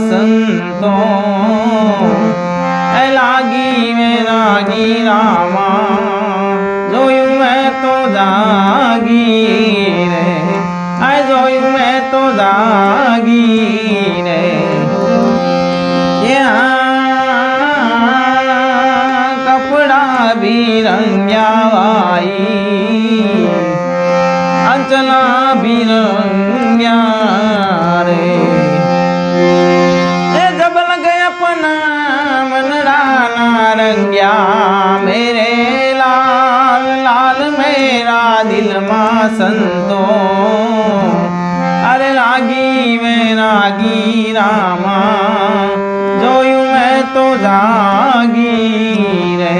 संतो लागी वैरागी रामा जोयू मैं तो जागी रे जोयू मैं तो जागी रे कपड़ा भी रंग्या आई अंचला भी रंग्या रे जब लगे अपना मनड़ा नारंग्या मेरे लाल लाल मेरा दिल मां संतो अरे लागी वैरागी रामा जोयू मैं तो जागी रे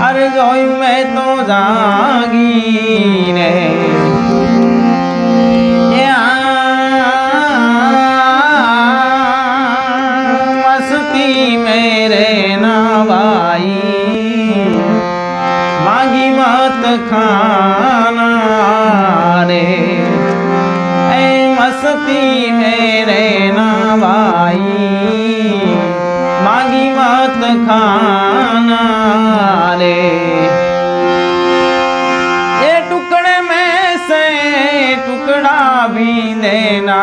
अरे जोयू मैं तो जागी रे मस्ती मेरे नावाई मांगी मत खाना रे मस्ती मेरे नावाई मांगी मत खाना रे ये टुकड़े में से टुकड़ा भी देना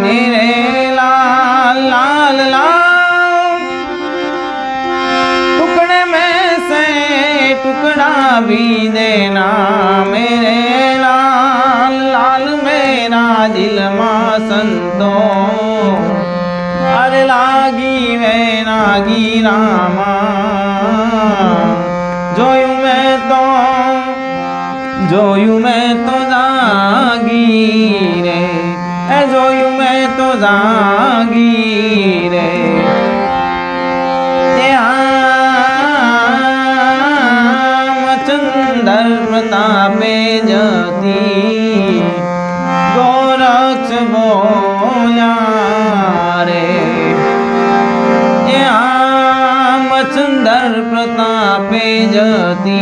मेरे लाल लाल लाल टुकड़े में से टुकड़ा भी देना मेरे लाल लाल मेरा दिल मां संतो अरे लागी वैरागी रामा जोयू मैं तो जागी रे जोयू मैं तो जागी रे मचंदर प्रतापे जती गोरक्ष बोला रे मचंदर प्रतापे जती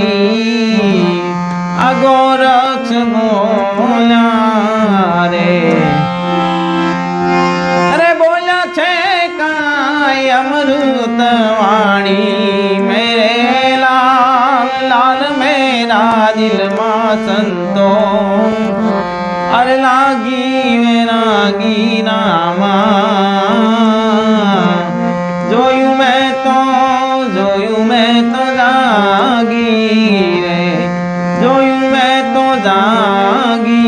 गोरक्ष बोला रे अरे बोला छे काय अमृत वाणी मेरे लाल लाल मेरा दिल मां संतो अरे लागी वैरागी रामा जोयू मैं तो जागी रे जोयू मैं तो जागी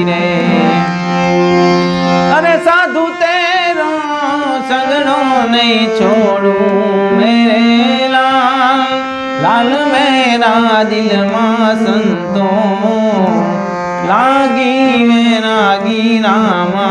रे अरे साधु तेरो संगड़ो नहीं छोड़ू मेरे लाल लाल मेरा दिल मां संतो लागी वैरागी रामा